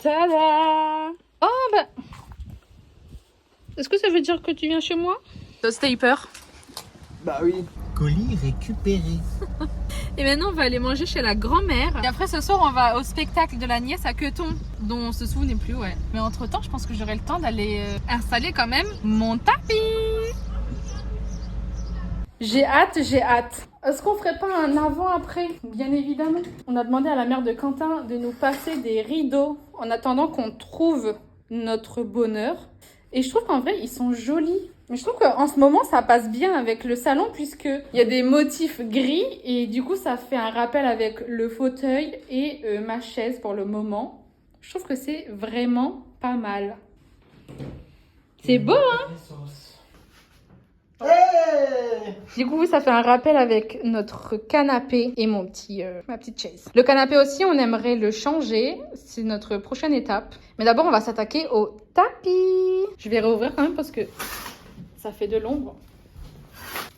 Tada! Oh bah... Est-ce que ça veut dire que tu viens chez moi? Toi, t'as eu peur? Bah oui. Colis récupéré. Et maintenant, on va aller manger chez la grand-mère. Et après, ce soir, on va au spectacle de la nièce à Queton, dont on se souvenait plus, ouais. Mais entre-temps, je pense que j'aurai le temps d'aller installer quand même mon tapis. J'ai hâte, j'ai hâte. Est-ce qu'on ferait pas un avant-après? Bien évidemment. On a demandé à la mère de Quentin de nous passer des rideaux en attendant qu'on trouve notre bonheur. Et je trouve qu'en vrai, ils sont jolis. Mais je trouve qu'en ce moment, ça passe bien avec le salon puisqu'il y a des motifs gris et du coup, ça fait un rappel avec le fauteuil et ma chaise pour le moment. Je trouve que c'est vraiment pas mal. C'est beau, hein? Hey! Du coup, ça fait un rappel avec notre canapé et ma petite chaise. Le canapé aussi, on aimerait le changer. C'est notre prochaine étape. Mais d'abord, on va s'attaquer au tapis. Je vais réouvrir quand même parce que ça fait de l'ombre.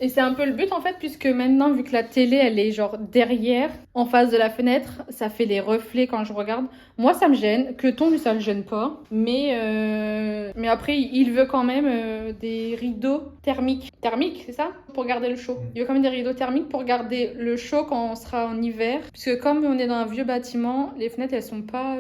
Et c'est un peu le but en fait, puisque maintenant, vu que la télé, elle est genre derrière, en face de la fenêtre, ça fait les reflets quand je regarde. Moi, ça me gêne. Queton, lui, ça le gêne pas. Mais après, il veut quand même des rideaux thermiques. Thermiques, c'est ça? Pour garder le chaud. Il veut quand même des rideaux thermiques pour garder le chaud quand on sera en hiver. Puisque comme on est dans un vieux bâtiment, les fenêtres, elles sont pas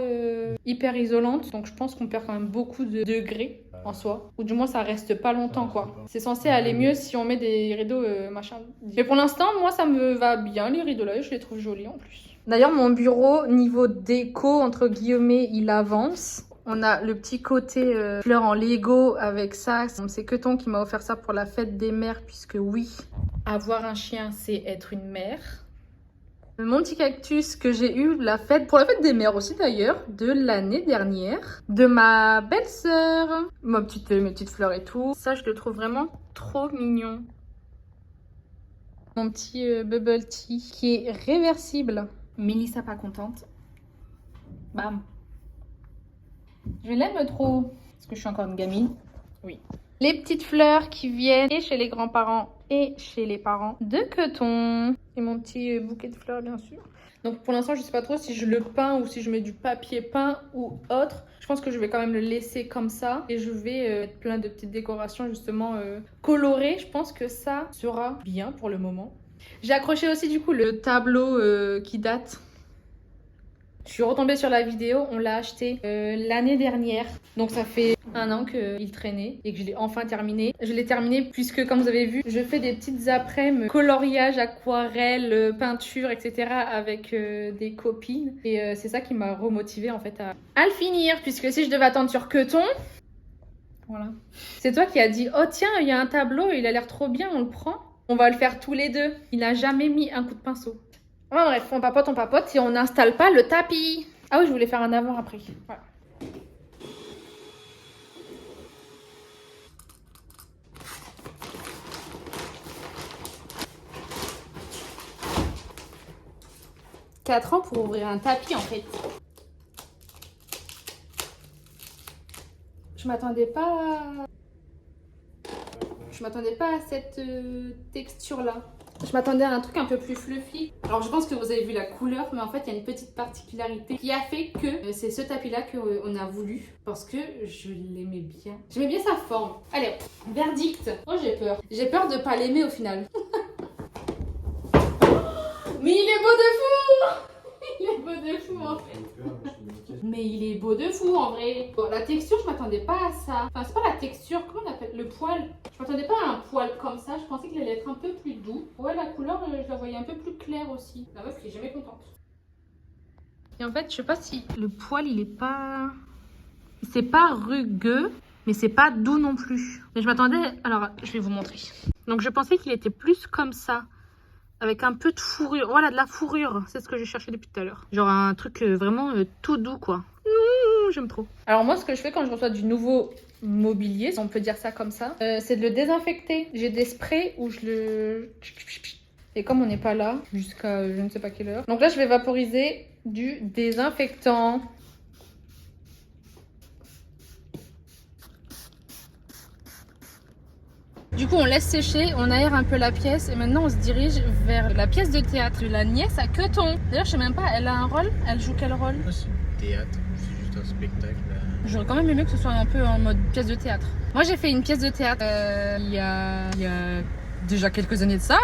hyper isolantes. Donc, je pense qu'on perd quand même beaucoup de degrés en soi, ou du moins ça reste pas longtemps quoi. C'est censé aller mieux si on met des rideaux machin. Mais pour l'instant, moi ça me va bien les rideaux là et je les trouve jolis en plus. D'ailleurs mon bureau niveau déco entre guillemets il avance. On a le petit côté fleurs en Lego avec ça. C'est Queton qui m'a offert ça pour la fête des mères puisque oui, avoir un chien c'est être une mère. Mon petit cactus que j'ai eu pour la fête des mères aussi d'ailleurs, de l'année dernière, de ma belle-sœur. Mes petites fleurs et tout. Ça, je le trouve vraiment trop mignon. Mon petit bubble tea qui est réversible. Mélissa pas contente. Bam. Je l'aime trop. Est-ce que je suis encore une gamine? Oui. Les petites fleurs qui viennent et chez les grands-parents et chez les parents de Queton. Et mon petit bouquet de fleurs, bien sûr. Donc pour l'instant, je sais pas trop si je le peins ou si je mets du papier peint ou autre. Je pense que je vais quand même le laisser comme ça. Et je vais mettre plein de petites décorations justement colorées. Je pense que ça sera bien pour le moment. J'ai accroché aussi du coup le tableau qui date. Je suis retombée sur la vidéo, on l'a acheté l'année dernière. Donc ça fait 1 an qu'il traînait et que je l'ai enfin terminé. Je l'ai terminé puisque comme vous avez vu, je fais des petites après-midi coloriage, aquarelle, peinture, etc. avec des copines. Et c'est ça qui m'a remotivée en fait à le finir. Puisque si je devais attendre sur Queton... Voilà. C'est toi qui as dit, oh tiens, il y a un tableau, il a l'air trop bien, on le prend. On va le faire tous les deux. Il n'a jamais mis un coup de pinceau. Enfin, bref, on papote et on n'installe pas le tapis. Ah oui, je voulais faire un avant-après. Voilà. « 4 ans pour ouvrir un tapis, en fait. Je m'attendais pas à cette texture-là. Je m'attendais à un truc un peu plus fluffy. Alors je pense que vous avez vu la couleur, mais en fait il y a une petite particularité qui a fait que c'est ce tapis-là qu'on a voulu. Parce que je l'aimais bien. J'aimais bien sa forme. Allez, verdict. Oh j'ai peur. J'ai peur de pas l'aimer au final. Mais il est beau de fou. Il est beau de fou en fait. Mais il est beau de fou en vrai. Bon, la texture, je m'attendais pas à ça. Enfin, c'est pas la texture, comment on appelle? Le poil. Je m'attendais pas à un poil comme ça. Je pensais qu'il allait être un peu plus doux. Ouais, la couleur, je la voyais un peu plus claire aussi. La meuf qui est jamais contente. Et en fait, je sais pas si le poil, il est pas... C'est pas rugueux, mais c'est pas doux non plus. Mais je m'attendais... Alors, je vais vous montrer. Donc, je pensais qu'il était plus comme ça. Avec un peu de fourrure. Voilà, de la fourrure. C'est ce que j'ai cherché depuis tout à l'heure. Genre un truc vraiment tout doux, quoi. J'aime trop. Alors moi, ce que je fais quand je reçois du nouveau mobilier, si on peut dire ça comme ça, c'est de le désinfecter. J'ai des sprays où je le... Et comme on n'est pas là, jusqu'à je ne sais pas quelle heure. Donc là, je vais vaporiser du désinfectant. Du coup, on laisse sécher, on aère un peu la pièce et maintenant on se dirige vers la pièce de théâtre de la nièce à Queton. D'ailleurs, je sais même pas, elle a un rôle? Elle joue quel rôle? C'est théâtre, c'est juste un spectacle. J'aurais quand même aimé que ce soit un peu en mode pièce de théâtre. Moi j'ai fait une pièce de théâtre il y a déjà quelques années de ça.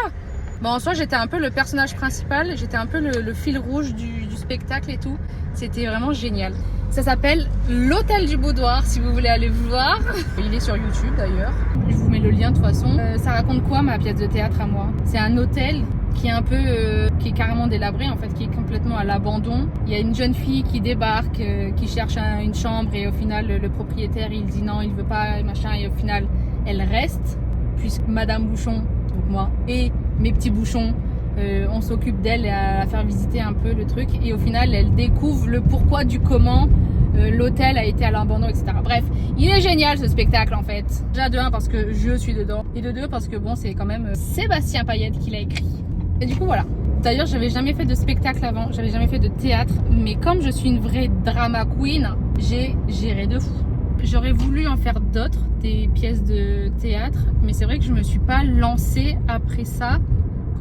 Bon, en soi j'étais un peu le personnage principal, j'étais un peu le fil rouge du spectacle et tout. C'était vraiment génial. Ça s'appelle l'Hôtel du Boudoir si vous voulez aller voir. Il est sur YouTube d'ailleurs. Je vous mets le lien de toute façon. Ça raconte quoi ma pièce de théâtre à moi? C'est un hôtel qui est un peu, qui est carrément délabré en fait, qui est complètement à l'abandon. Il y a une jeune fille qui débarque, qui cherche une chambre et au final le propriétaire il dit non, il veut pas, machin, et au final elle reste puisque Madame Bouchon, donc moi, et mes petits bouchons, on s'occupe d'elle et à la faire visiter un peu le truc et au final elle découvre le pourquoi du comment l'hôtel a été à l'abandon, etc. Bref, il est génial ce spectacle en fait. Déjà de 1 parce que je suis dedans et de 2 parce que bon c'est quand même Sébastien Payette qui l'a écrit. Et du coup voilà. D'ailleurs j'avais jamais fait de spectacle avant, j'avais jamais fait de théâtre, mais comme je suis une vraie drama queen, j'ai géré de fou. J'aurais voulu en faire d'autres, des pièces de théâtre, mais c'est vrai que je me suis pas lancée après ça,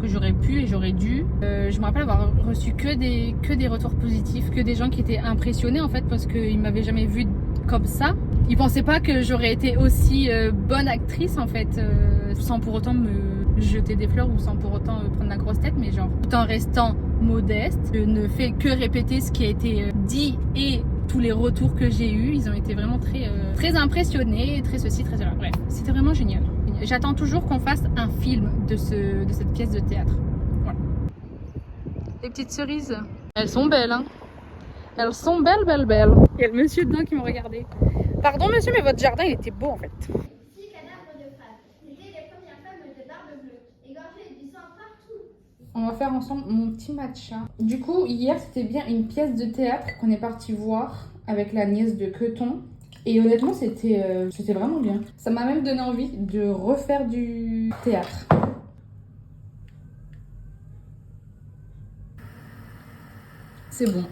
que j'aurais pu et j'aurais dû. Je me rappelle avoir reçu que des retours positifs, que des gens qui étaient impressionnés en fait parce qu'ils m'avaient jamais vue comme ça. Ils pensaient pas que j'aurais été aussi bonne actrice en fait, sans pour autant me jeter des fleurs ou sans pour autant prendre la grosse tête, mais genre tout en restant modeste. Je ne fais que répéter ce qui a été dit et tous les retours que j'ai eus, ils ont été vraiment très impressionnés, très ceci, très cela. Bref, c'était vraiment génial. J'attends toujours qu'on fasse un film de cette pièce de théâtre. Voilà. Les petites cerises, elles sont belles, hein. Elles sont belles, belles, belles. Il y a le monsieur dedans qui me regardait. Pardon monsieur, mais votre jardin il était beau en fait. 6 cadavres de femmes. C'était les premières femmes de barbe bleue, égorgées du sang partout. On va faire ensemble mon petit matcha. Du coup, hier, c'était bien une pièce de théâtre qu'on est parti voir avec la nièce de Queton. Et honnêtement, c'était vraiment bien. Ça m'a même donné envie de refaire du théâtre. C'est bon.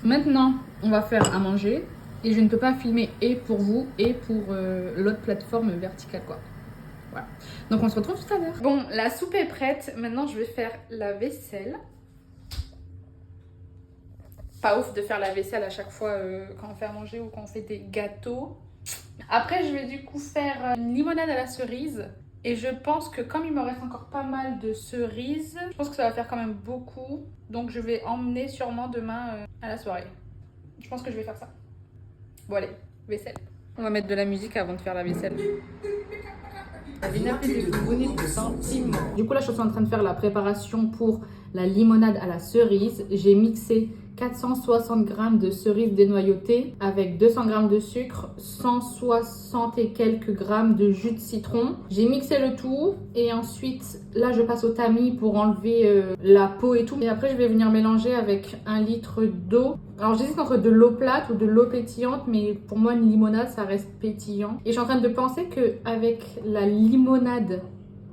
Maintenant, on va faire à manger. Et je ne peux pas filmer et pour vous et pour l'autre plateforme verticale, quoi. Voilà. Donc on se retrouve tout à l'heure. Bon, la soupe est prête. Maintenant, je vais faire la vaisselle. Pas ouf de faire la vaisselle à chaque fois quand on fait à manger ou quand on fait des gâteaux. Après, je vais du coup faire une limonade à la cerise. Et je pense que comme il me reste encore pas mal de cerises, je pense que ça va faire quand même beaucoup. Donc je vais emmener sûrement demain à la soirée. Je pense que je vais faire ça. Bon allez, vaisselle. On va mettre de la musique avant de faire la vaisselle. Du coup là je suis en train de faire la préparation pour la limonade à la cerise. J'ai mixé 460 g de cerises dénoyautées avec 200 g de sucre, 160 et quelques grammes de jus de citron. J'ai mixé le tout et ensuite là je passe au tamis pour enlever la peau et tout. Et après je vais venir mélanger avec 1 litre d'eau. Alors j'hésite entre de l'eau plate ou de l'eau pétillante, mais pour moi une limonade ça reste pétillant. Et je suis en train de penser qu'avec la limonade,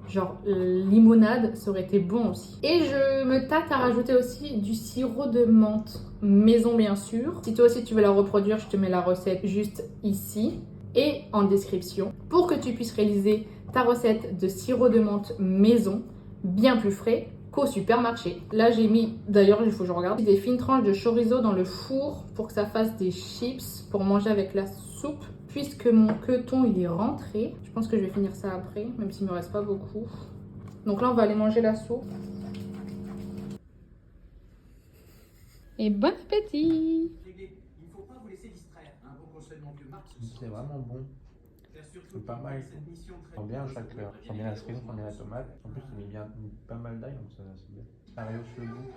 genre limonade, ça aurait été bon aussi. Et je me tâte à rajouter aussi du sirop de menthe maison bien sûr. Si toi aussi tu veux la reproduire, je te mets la recette juste ici et en description pour que tu puisses réaliser ta recette de sirop de menthe maison bien plus frais qu'au supermarché. Là j'ai mis, d'ailleurs il faut que je regarde, des fines tranches de chorizo dans le four pour que ça fasse des chips pour manger avec la soupe. Puisque mon queton il est rentré, je pense que je vais finir ça après, même s'il me reste pas beaucoup. Donc là on va aller manger la soupe. Et bon appétit! Il ne faut pas vous laisser distraire. Un bon conseil de mon vieux Marx. C'est vraiment bon. C'est pas mal. On sent bien chaque heure. On sent bien la cerise, on sent bien la tomate. En plus, on met bien pas mal d'ail, donc c'est bien. Ça rehausse le goût.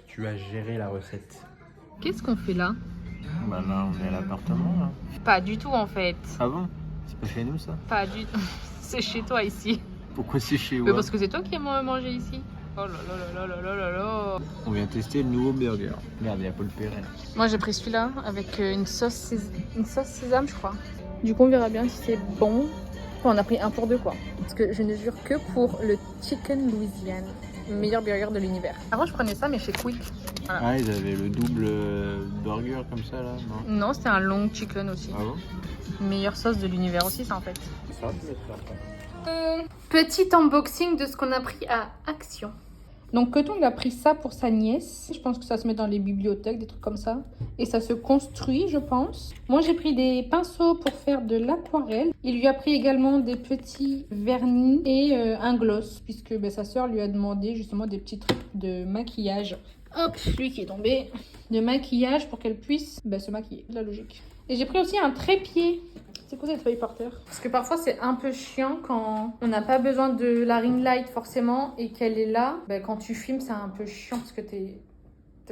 Tu as géré la recette. Qu'est-ce qu'on fait là? Bah là, on est à l'appartement là. Pas du tout en fait. Ah bon? C'est pas chez nous ça? Pas du tout. C'est chez toi ici. Pourquoi c'est chez Mais moi? parce que c'est toi qui aimes manger ici. Oh là là là là là là là. On vient tester le nouveau burger. Regarde, il y a Paul Perret. Moi j'ai pris celui-là avec une sauce sésame je crois. Du coup on verra bien si c'est bon. Enfin, on a pris un pour deux quoi. Parce que je ne jure que pour le Chicken Louisiane. Meilleur burger de l'univers. Avant je prenais ça mais chez Quick. Voilà. Ah, ils avaient le double burger comme ça là, non? Non, c'était un long chicken aussi. Ah bon? Meilleure sauce de l'univers aussi ça en fait. Ça, tu mets ça après. Petit unboxing de ce qu'on a pris à Action. Donc Coton, il a pris ça pour sa nièce. Je pense que ça se met dans les bibliothèques, des trucs comme ça. Et ça se construit, je pense. Moi, j'ai pris des pinceaux pour faire de l'aquarelle. Il lui a pris également des petits vernis et un gloss, puisque sa soeur lui a demandé justement des petits trucs de maquillage. Hop, lui qui est tombé. De maquillage pour qu'elle puisse se maquiller. La logique. Et j'ai pris aussi un trépied. C'est quoi cette feuille par terre? Parce que parfois c'est un peu chiant quand on n'a pas besoin de la ring light forcément et qu'elle est là. Quand tu filmes c'est un peu chiant parce que t'es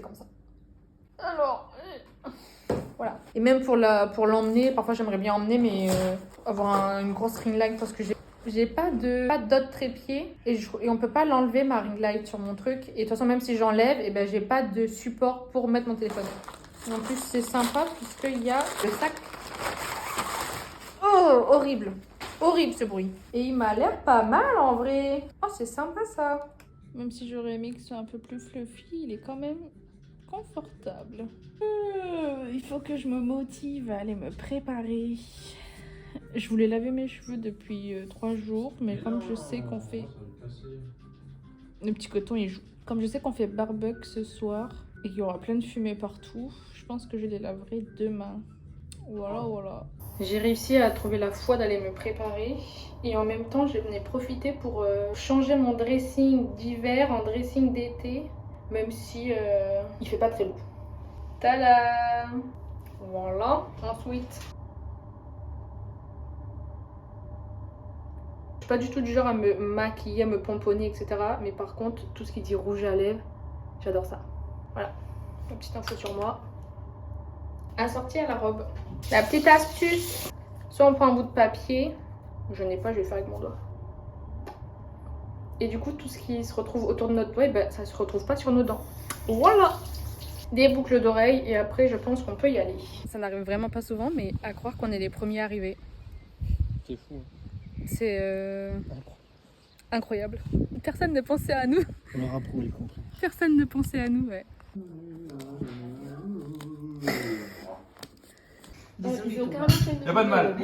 comme ça. Alors, voilà. Et même pour l'emmener, parfois j'aimerais bien emmener mais avoir une grosse ring light parce que j'ai pas d'autre trépied et on peut pas l'enlever ma ring light sur mon truc. Et de toute façon même si j'enlève, j'ai pas de support pour mettre mon téléphone. Et en plus c'est sympa puisqu'il y a le sac. Oh, horrible. Horrible ce bruit. Et il m'a l'air pas mal en vrai. Oh, c'est sympa ça. Même si j'aurais aimé que ce soit un peu plus fluffy, il est quand même confortable. Il faut que je me motive à aller me préparer. Je voulais laver mes cheveux depuis 3 jours, mais comme je sais qu'on fait... Le petit coton, il joue. Comme je sais qu'on fait barbecue ce soir et qu'il y aura plein de fumée partout, je pense que je les laverai demain. Voilà. J'ai réussi à trouver la foi d'aller me préparer et en même temps j'en ai profité pour changer mon dressing d'hiver en dressing d'été, même si il fait pas très beau. Tada! Voilà, ensuite. Je suis pas du tout du genre à me maquiller, à me pomponner, etc. Mais par contre, tout ce qui dit rouge à lèvres, j'adore ça. Voilà, une petite info sur moi. Assorti à la robe. La petite astuce, soit on prend un bout de papier, je n'ai pas, je vais faire avec mon doigt. Et du coup, tout ce qui se retrouve autour de notre doigt, ça se retrouve pas sur nos dents. Voilà! Des boucles d'oreilles et après, je pense qu'on peut y aller. Ça n'arrive vraiment pas souvent, mais à croire qu'on est les premiers arrivés. C'est fou. C'est incroyable. Personne ne pensait à nous. On aura pour y compris. Personne ne pensait à nous, ouais. Y'a pas de mal.